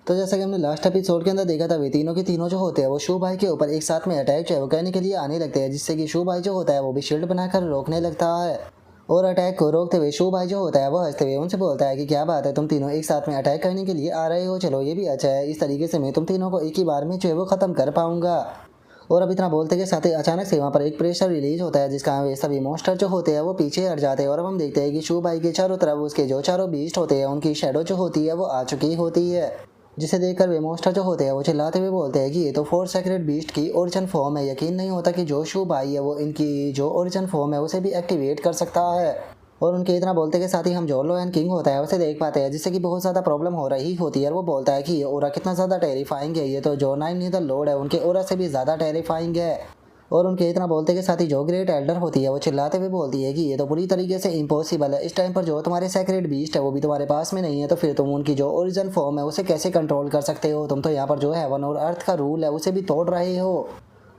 तो जैसा कि हमने लास्ट एपिसोड के अंदर देखा था, वे तीनों के तीनों जो होते हैं वो शू भाई के ऊपर एक साथ में अटैक जो है वो करने के लिए आने लगते हैं, जिससे कि शू भाई जो होता है वो भी शील्ड बनाकर रोकने लगता है। और अटैक को रोकते हुए शू भाई जो होता है वो हंसते हुए उनसे बोलता है कि क्या बात है, तुम तीनों एक साथ में अटैक करने के लिए आ रहे हो, चलो ये भी अच्छा है, इस तरीके से मैं तुम तीनों को एक ही बार में जो है वो खत्म कर पाऊंगा। और अब इतना बोलते के साथ ही अचानक से वहाँ पर एक प्रेशर रिलीज होता है, जिसका वे सभी मॉन्स्टर जो होते हैं वो पीछे हट जाते हैं। और अब हम देखते हैं कि शू भाई के चारों तरफ उसके जो चारों बीस्ट होते हैं उनकी शेडो जो होती है वो आ चुकी होती है, जिसे देखकर वे मॉन्स्टर जो होते हैं वो चिल्लाते हुए बोलते हैं कि ये तो फोर सेक्रेट बीस्ट की ओरिजिन फॉर्म है। यकीन नहीं होता कि जो शू भाई है वो इनकी जो ओरिजिन फॉर्म है उसे भी एक्टिवेट कर सकता है। और उनके इतना बोलते के साथ ही हम जो लोयन किंग होता है उसे देख पाते हैं, जिससे कि बहुत ज़्यादा प्रॉब्लम हो रही होती है। और वो बोलता है कि ये ओरा कितना ज़्यादा टेरिफाइंग है, ये तो जो नाइन नीदर लॉर्ड है उनके ओरा से भी ज़्यादा टेरिफाइंग है। और उनके इतना बोलते के साथ ही जो ग्रेट एल्डर होती है वो चिल्लाते हुए बोलती है कि ये तो पूरी तरीके से इम्पॉसिबल है, इस टाइम पर जो तुम्हारे सेक्रेट बीस्ट है वो भी तुम्हारे पास में नहीं है, तो फिर तुम उनकी जो ओरिजिन फॉर्म है उसे कैसे कंट्रोल कर सकते हो, तुम तो यहाँ पर जो हेवन और अर्थ का रूल है उसे भी तोड़ रहे हो।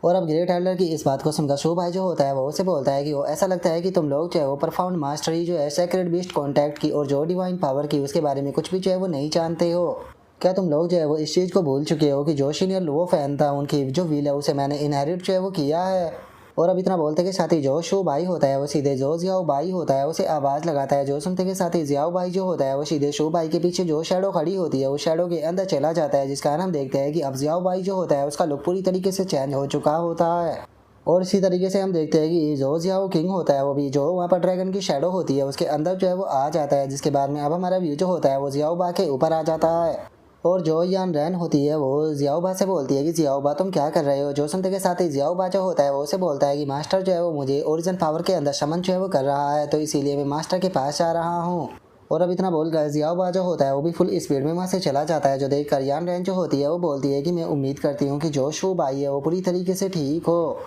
और अब ग्रेट एल्डर की इस बात को सुनकर शू भाई जो होता है वो उसे बोलता है कि वो ऐसा लगता है कि तुम लोग जो है वो परफाउंड मास्टरी जो है सेक्रेट बीस्ट कॉन्टैक्ट की और जो डिवाइन पावर की उसके बारे में कुछ भी जो है वो नहीं जानते हो। क्या तुम लोग जो है वो इस चीज़ को भूल चुके हो कि जो सीनियर लो फैन था उनकी जो व्हील है उसे मैंने इनहेरिट जो है वो किया है। और अब इतना बोलते के साथ ही जो शू भाई होता है वो सीधे जो जियाओ भाई होता है उसे आवाज़ लगाता है, जो सुनते के साथ ही जियाओ भाई जो होता है वो सीधे शू भाई के पीछे जो शैडो खड़ी होती है उस शैडो के अंदर चला जाता है, जिस कारण हम देखते हैं कि अब जियाओ भाई जो होता है उसका लुक पूरी तरीके से चेंज हो चुका होता है। और इसी तरीके से हम देखते हैं कि जो जियाओ किंग होता है वो भी जो वहाँ पर ड्रैगन की शैडो होती है उसके अंदर जो है वो आ जाता है, जिसके बाद में अब हमारा व्यू जो होता है वो जियाओ बा के ऊपर आ जाता है। और जो यान रैन होती है वो जियाओबा से बोलती है कि जियाओबा तुम क्या कर रहे हो, जो सुनते के साथ ही जियाओबा जो होता है वो उसे बोलता है कि मास्टर जो है वो मुझे ओरिजिन पावर के अंदर शमन जो है वो कर रहा है, तो इसीलिए मैं मास्टर के पास जा रहा हूँ। और अब इतना बोलकर जियाओबा जो होता है वो भी फुल स्पीड में वहाँ से चला जाता है, जो देख कर यान रैन जो होती है वो बोलती है कि मैं उम्मीद करती हूँ कि जो शू भाई है वो पूरी तरीके से ठीक हो।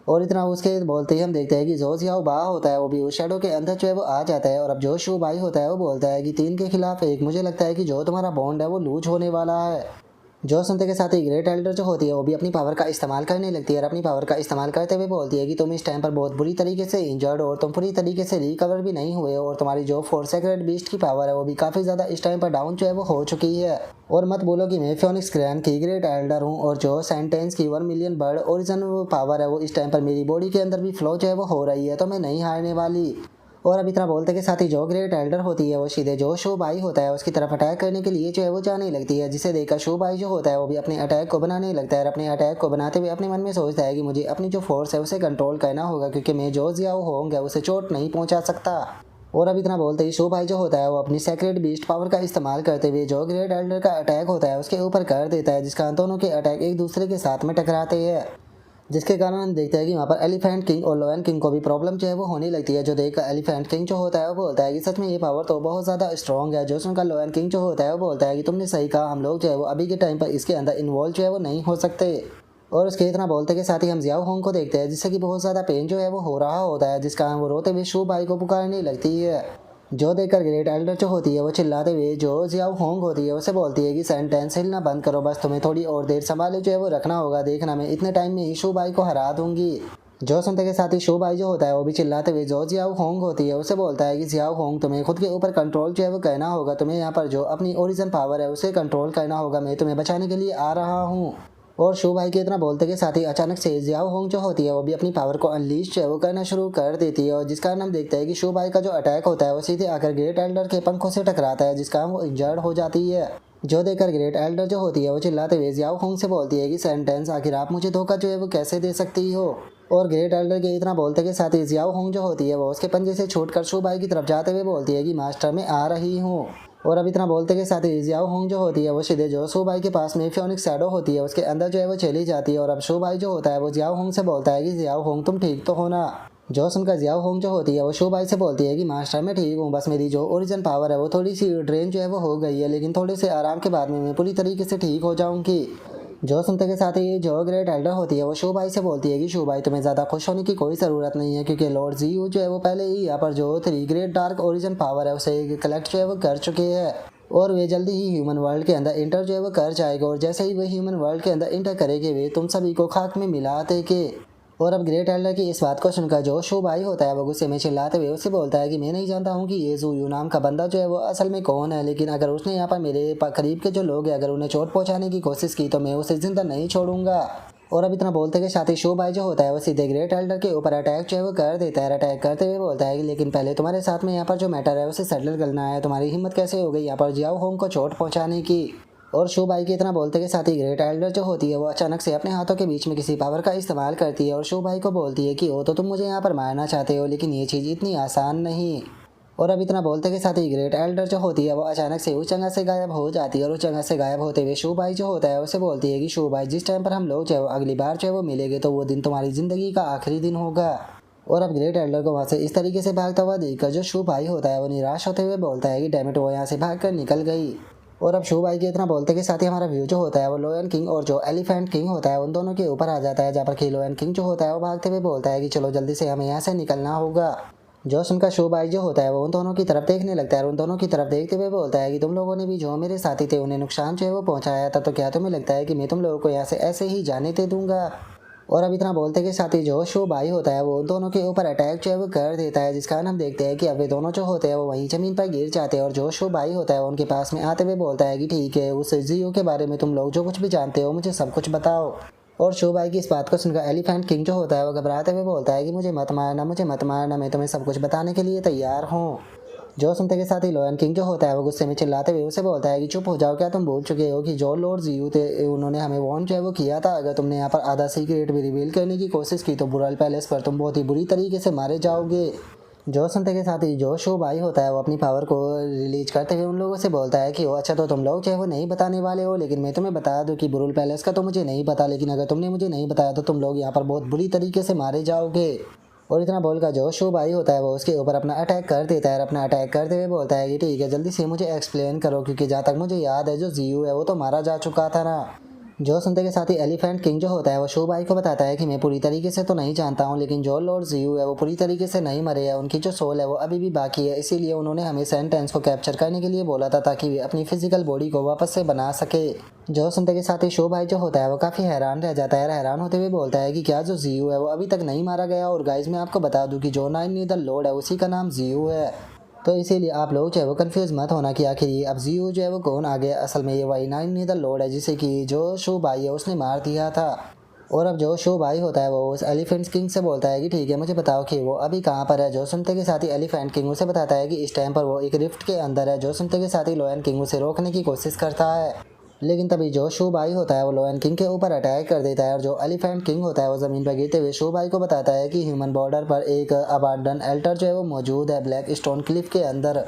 और इतना उसके बोलते ही हम देखते हैं कि जो जियाओ बा होता है वो भी उस शैडो के अंदर जो है वो आ जाता है। और अब जो शू भाई होता है वो बोलता है कि 3 के खिलाफ 1, मुझे लगता है कि जो तुम्हारा बॉन्ड है वो लूज होने वाला है। जो सुनते के साथ ही ग्रेट एल्डर जो होती है वो भी अपनी पावर का इस्तेमाल करने लगती है, और अपनी पावर का इस्तेमाल करते हुए बोलती है कि तुम इस टाइम पर बहुत बुरी तरीके से इंजर्ड हो और तुम पूरी तरीके से रिकवर भी नहीं हुए हो, और तुम्हारी जो फोर सेक्रेट बीस्ट की पावर है वो भी काफ़ी ज़्यादा इस टाइम पर डाउन जो है वो हो चुकी है। और मत बोलो कि मैं फियोनिक्स क्रैन की ग्रेट एल्डर हूँ, और जो सेंटेंस की 1 मिलियन बर्ड ओरिजिन पावर है वो इस टाइम पर मेरी बॉडी के अंदर भी फ्लो जो है वो हो रही है, तो मैं नहीं हारने वाली। और अब इतना बोलते के साथ ही जो ग्रेट एल्डर होती है वो सीधे जो शू भाई होता है उसकी तरफ अटैक करने के लिए जो है वो जाने लगती है, जिसे देखकर शू भाई जो होता है वो भी अपने अटैक को बनाने लगता है। और अपने अटैक को बनाते हुए अपने मन में सोचता है कि मुझे अपनी जो फोर्स है उसे कंट्रोल करना होगा, क्योंकि मैं जो जियाओ होंगे उसे चोट नहीं पहुंचा सकता। और अब इतना बोलते ही शू भाई जो होता है वो अपनी सेक्रेट बीस्ट पावर का इस्तेमाल करते हुए जो ग्रेट एल्डर का अटैक होता है उसके ऊपर कर देता है, जिसका दोनों के अटैक एक दूसरे के साथ में टकराते हैं, जिसके कारण हम देखते हैं कि वहाँ पर एलिफेंट किंग और लोयन किंग को भी प्रॉब्लम जो है वो होने लगती है। जो देखकर एलिफेंट किंग जो होता है वो बोलता है कि सच में ये पावर तो बहुत ज़्यादा स्ट्रॉन्ग है। जो सुनकर लोयन किंग जो होता है वो बोलता है कि तुमने सही कहा, हम लोग जो है वो अभी के टाइम पर इसके अंदर इन्वॉल्व जो है वो नहीं हो सकते। और उसके इतना बोलते के साथ ही हम जियाओ होंग को देखते हैं, जिससे कि बहुत ज़्यादा पेन जो है वो हो रहा होता है, जिस कारण वो रोते हुए शू भाई को पुकारने लगती है। जो देखकर ग्रेट एल्डर जो होती है वो चिल्लाते हुए जो जियाओ होंग होती है उसे बोलती है कि सेंटेंस हिलना बंद करो, बस तुम्हें थोड़ी और देर संभाले जो है वो रखना होगा, देखना मैं इतने टाइम में ही शू भाई को हरा दूंगी। जो सुनते के साथ ही शू भाई जो होता है वो भी चिल्लाते हुए जो जियाओ होंग होती है उसे बोलता है कि जियाओ होंग तुम्हें खुद के ऊपर कंट्रोल जो है वो करना होगा, तुम्हें यहाँ पर जो अपनी ओरिजिन पावर है उसे कंट्रोल करना होगा, मैं तुम्हें बचाने के लिए आ रहा हूँ। और शू भाई के इतना बोलते के साथ ही अचानक से जियाओ होंग जो होती है वो भी अपनी पावर को अनलीश जो है वो करना शुरू कर देती है, और जिस कारण हम देखते हैं कि शू भाई का जो अटैक होता है वो सीधे आकर ग्रेट एल्डर के पंखों से टकराता है, जिस कारण वो इंजर्ड हो जाती है। जो देखकर ग्रेट एल्डर जो होती है वो चिल्लाते हुए जियाओ होंग से बोलती है कि सेंटेंस आखिर आप मुझे धोखा जो है वो कैसे दे सकती हो। और ग्रेट एल्डर के इतना बोलते के साथ ही जियाओ होंग जो होती है वो उसके पंजे से छूटकर शू भाई की तरफ जाते हुए बोलती है कि मास्टर मैं आ रही हूँ। और अब इतना बोलते के साथ ही जियाओ होंग जो होती है वो सीधे जो शू भाई के पास में फियोनिक्स शैडो होती है उसके अंदर जो है वो चली जाती है। और अब शू भाई जो होता है वो जियाओ होंग से बोलता है कि जियाओ होंग तुम ठीक तो हो ना। जो सुनकर जियाओ होंग जो होती है वो शू भाई से बोलती है कि मास्टर मैं ठीक हूँ, बस मेरी जो ओरिजिन पावर है वो थोड़ी सी ड्रेन जो है वो हो गई है, लेकिन थोड़े से आराम के बाद में मैं पूरी तरीके से ठीक हो जाऊँगी। जो सुनते के साथ ही जो ग्रेट एल्डर होती है वो शू भाई से बोलती है कि शू भाई तुम्हें ज़्यादा खुश होने की कोई ज़रूरत नहीं है, क्योंकि लॉर्ड जीयू जो है वो पहले ही यहाँ पर जो 3 ग्रेट डार्क ओरिजिन पावर है उसे कलेक्ट जो है वो कर चुके हैं, और वे जल्दी ही ह्यूमन वर्ल्ड के अंदर इंटर जो है वो कर जाएगा। और जैसे ही वे ह्यूमन वर्ल्ड के अंदर इंटर करेंगे वे तुम सभी को खाक में मिला देंगे। और अब ग्रेट एल्डर की इस बात को सुनकर जो शू भाई होता है वो गुस्से में चिल्लाते हुए उससे बोलता है कि मैं नहीं जानता हूँ कि ये ज़ू नाम का बंदा जो है वो असल में कौन है, लेकिन अगर उसने यहाँ पर मेरे करीब के जो लोग हैं अगर उन्हें चोट पहुँचाने की कोशिश की तो मैं उसे जिंदा नहीं छोड़ूंगा। और अब इतना बोलते के साथ ही शू भाई जो होता है वो सीधे ग्रेट एल्डर के ऊपर अटैक जो है वो कर देता है। अटैक करते हुए बोलता है कि लेकिन पहले तुम्हारे साथ में यहाँ पर जो मैटर है उसे सेटल करना है। तुम्हारी हिम्मत कैसे हो गई यहाँ पर जियाओ होंग को चोट पहुँचाने की। और शू भाई के इतना बोलते के साथ ही ग्रेट एल्डर जो होती है वो अचानक से अपने हाथों के बीच में किसी पावर का इस्तेमाल करती है और शू भाई को बोलती है कि ओ तो तुम मुझे यहाँ पर मारना चाहते हो, लेकिन ये चीज़ इतनी आसान नहीं। और अब इतना बोलते के साथ ही ग्रेट एल्डर जो होती है वो अचानक से उस जगह से गायब हो जाती है। और उस जगह से गायब होते हुए शू भाई जो होता है उसे बोलती है कि शू भाई जिस टाइम पर हम लोग जो अगली बार जो है वो मिलेंगे तो वो दिन तुम्हारी ज़िंदगी का आखिरी दिन होगा। और अब ग्रेट एल्डर को वहाँ से इस तरीके से भागता हुआ देखकर जो शू भाई होता है वो निराश होते हुए बोलता है कि डैमिट वो यहाँ से भाग कर निकल गई। और अब शू भाई के इतना बोलते के साथ ही हमारा व्यू जो होता है वो लोयन किंग और जो एलिफेंट किंग होता है उन दोनों के ऊपर आ जाता है, जहाँ पर कि लोयन किंग जो होता है वो भागते हुए बोलता है कि चलो जल्दी से हमें यहाँ से निकलना होगा। जो सुनकर शू भाई जो होता है वो उन दोनों की तरफ देखने लगता है और उन दोनों की तरफ देखते हुए बोलता है कि तुम लोगों ने भी जो मेरे साथी थे उन्हें नुकसान जो है वो पहुंचाया था, तो क्या तुम्हें लगता है कि मैं तुम लोगों को यहाँ से ऐसे ही जाने दे दूंगा। और अब इतना बोलते के साथ ही जो शू भाई होता है वो उन दोनों के ऊपर अटैक जो है वो कर देता है, जिस कारण हम देखते हैं कि अब वे दोनों जो होते हैं वो वहीं ज़मीन पर गिर जाते हैं। और जो शू भाई होता है उनके पास में आते हुए बोलता है कि ठीक है, उस जियो के बारे में तुम लोग जो कुछ भी जानते हो मुझे सब कुछ बताओ। और शू भाई की इस बात को सुनकर एलिफेंट किंग जो होता है वो घबराते हुए बोलता है कि मुझे मत मारना, मुझे मत मारना, मैं तुम्हें सब कुछ बताने के लिए तैयार हूँ। जो सुनते के साथ ही लोयन किंग जो होता है वो गुस्से में चिल्लाते हुए उसे बोलता है कि चुप हो जाओ, क्या तुम भूल चुके हो कि जो लॉर्ड जियू थे उन्होंने हमें वार्न जो है वो किया था, अगर तुमने यहाँ पर आधा सीक्रेट भी रिवील करने की कोशिश की तो बुराल पैलेस पर तुम बहुत ही बुरी तरीके से मारे जाओगे। जो सुनते के साथ ही जो शू भाई होता है वो अपनी पावर को रिलीज करते हुए उन लोगों से बोलता है कि वो अच्छा तो तुम लोग चाहे वो नहीं बताने वाले हो, लेकिन मैं तुम्हें बता दूं कि बुरुल पैलेस का तो मुझे नहीं पता, लेकिन अगर तुमने मुझे नहीं बताया तो तुम लोग यहाँ पर बहुत बुरी तरीके से मारे जाओगे। और इतना बोलकर जो शू भाई होता है वो उसके ऊपर अपना अटैक कर देता है और अपना अटैक करते हुए बोलता है कि ठीक है जल्दी से मुझे एक्सप्लेन करो, क्योंकि जहाँ तक मुझे याद है जो जियू है वो तो मारा जा चुका था ना। जो सुनते के साथ ही एलिफेंट किंग जो होता है वो शू भाई को बताता है कि मैं पूरी तरीके से तो नहीं जानता हूँ, लेकिन जो लॉर्ड जियू है वो पूरी तरीके से नहीं मरे हैं, उनकी जो सोल है वो अभी भी बाकी है, इसीलिए उन्होंने हमें सेंटेंस को कैप्चर करने के लिए बोला था ताकि वे अपनी फिजिकल बॉडी को वापस से बना सके। जो सुनते के साथ ही शू भाई जो होता है वो काफ़ी हैरान रह जाता है, हैरान होते हुए बोलता है कि क्या जो जियू है वो अभी तक नहीं मारा गया। और गाइज मैं आपको बता दूं कि जो नाइन नीदर लॉर्ड है उसी का नाम जियू है, तो इसीलिए आप लोग जो है वो कंफ्यूज मत होना कि आखिर ये अब जियू जो है वो कौन आ गया। असल में ये वही नाइन नीदर लॉर्ड है जिसे कि जो शू भाई है उसने मार दिया था। और अब जो शू भाई होता है वो उस एलिफेंट किंग से बोलता है कि ठीक है मुझे बताओ कि वो अभी कहाँ पर है। जो सुनते के साथ ही एलिफेंट किंग उसे बताता है कि इस टाइम पर वो एक रिफ्ट के अंदर है। जो सुनते के साथ ही लोयन किंग उसे रोकने की कोशिश करता है, लेकिन तभी जो शू भाई होता है वो लोयन किंग के ऊपर अटैक कर देता है। और जो एलिफेंट किंग होता है वो ज़मीन पर गिरते हुए शू भाई को बताता है कि ह्यूमन बॉर्डर पर एक अबांडन एल्टर जो है वो मौजूद है ब्लैक स्टोन क्लिफ के अंदर।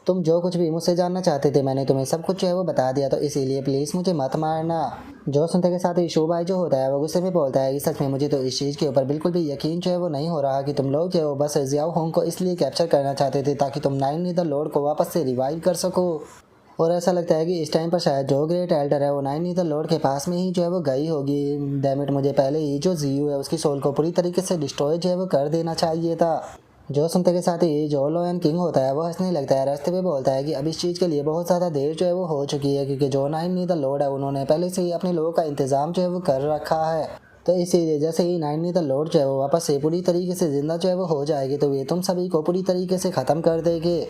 तुम जो कुछ भी मुझसे जानना चाहते थे मैंने तुम्हें सब कुछ जो है वो बता दिया, तो इसीलिए प्लीज़ मुझे मत मारना। जो सुनते के साथ ही शू भाई जो होता है वो गुस्से में बोलता है कि सच में मुझे तो इस चीज़ के ऊपर बिल्कुल भी यकीन जो है वो नहीं हो रहा कि तुम लोग जो है वो बस जियाओ होंग को इसलिए कैप्चर करना चाहते थे ताकि तुम नाइन नीदर लॉर्ड को वापस से रिवाइव कर सको। और ऐसा लगता है कि इस टाइम पर शायद जो ग्रेट एल्डर है वो नाइन नीदर लॉर्ड के पास में ही जो है वो गई होगी। डैमिट मुझे पहले ही जो जियू है उसकी सोल को पूरी तरीके से डिस्ट्रॉय जो है वो कर देना चाहिए था। जो सुनते के साथ ही जो लोयन किंग होता है वो हंसने लगता है, रास्ते में बोलता है कि अब इस चीज़ के लिए बहुत ज़्यादा देर जो है वो हो चुकी है, क्योंकि जो नाइन नीदर लॉर्ड है उन्होंने पहले से ही अपने लोगों का इंतज़ाम जो है वो कर रखा है। तो इसीलिए जैसे ही नाइन नीदर लॉर्ड जो है वो वापस से पूरी तरीके से जिंदा जो है वो हो जाएगी तो ये तुम सभी को पूरी तरीके से ख़त्म कर देंगे।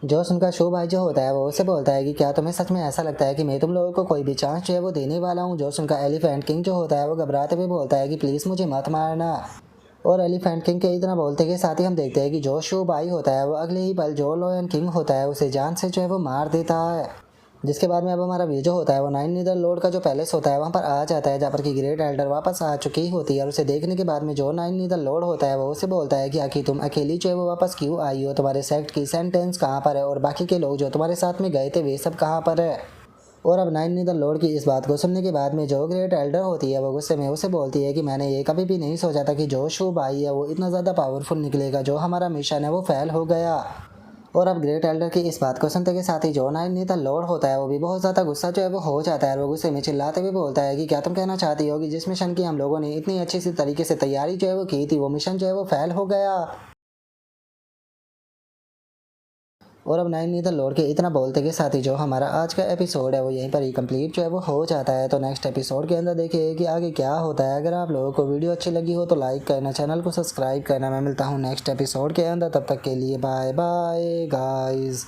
जो सुनकर शू भाई जो होता है वो उसे बोलता है कि क्या तुम्हें सच में ऐसा लगता है कि मैं तुम लोगों को कोई भी चांस जो है वो देने वाला हूँ। जो सुनकर एलिफेंट किंग जो होता है वो घबराते हुए बोलता है कि प्लीज़ मुझे मत मारना। और एलिफेंट किंग के इतना बोलते के साथ ही हम देखते हैं कि जो शू भाई होता है वो अगले ही पल जो लोयन किंग होता है उसे जान से जो है वो मार देता है। जिसके बाद में अब हमारा व्यू जो होता है वो नाइन नीदर लॉर्ड का जो पैलेस होता है वहाँ पर आ जाता है, जहाँ पर कि ग्रेट एल्डर वापस आ चुकी होती है। और उसे देखने के बाद में जो नाइन नीदर लॉर्ड होता है वो उसे बोलता है कि आखिर तुम अकेली जो है वो वापस क्यों आई हो, तुम्हारे सेक्ट की सेंटेंस कहाँ पर है और बाकी के लोग जो तुम्हारे साथ में गए थे वे सब कहाँ पर है। और अब नाइन नीदर लॉर्ड की इस बात को सुनने के बाद में जो ग्रेट एल्डर होती है वो गुस्से में उसे बोलती है कि मैंने ये कभी भी नहीं सोचा था कि जो शू भाई है वो इतना ज़्यादा पावरफुल निकलेगा, जो हमारा मिशन है वो फेल हो गया। और अब ग्रेट एल्डर की इस बात को सुनते के साथ ही जो नाइन नीदर लॉर्ड होता है वो भी बहुत ज़्यादा गुस्सा जो है वो हो जाता है। वो गुस्से में चिल्लाते हुए बोलता है कि क्या तुम कहना चाहती हो कि जिस मिशन की हम लोगों ने इतनी अच्छी सी तरीके से तैयारी जो है वो की थी वो मिशन जो है वो फेल हो गया। और अब नाइन इधर लौट के इतना बोलते के साथ ही जो हमारा आज का एपिसोड है वो यहीं पर ही कंप्लीट जो है वो हो जाता है। तो नेक्स्ट एपिसोड के अंदर देखिए कि आगे क्या होता है। अगर आप लोगों को वीडियो अच्छी लगी हो तो लाइक करना, चैनल को सब्सक्राइब करना। मैं मिलता हूँ नेक्स्ट एपिसोड के अंदर, तब तक के लिए बाय बाय गाइस।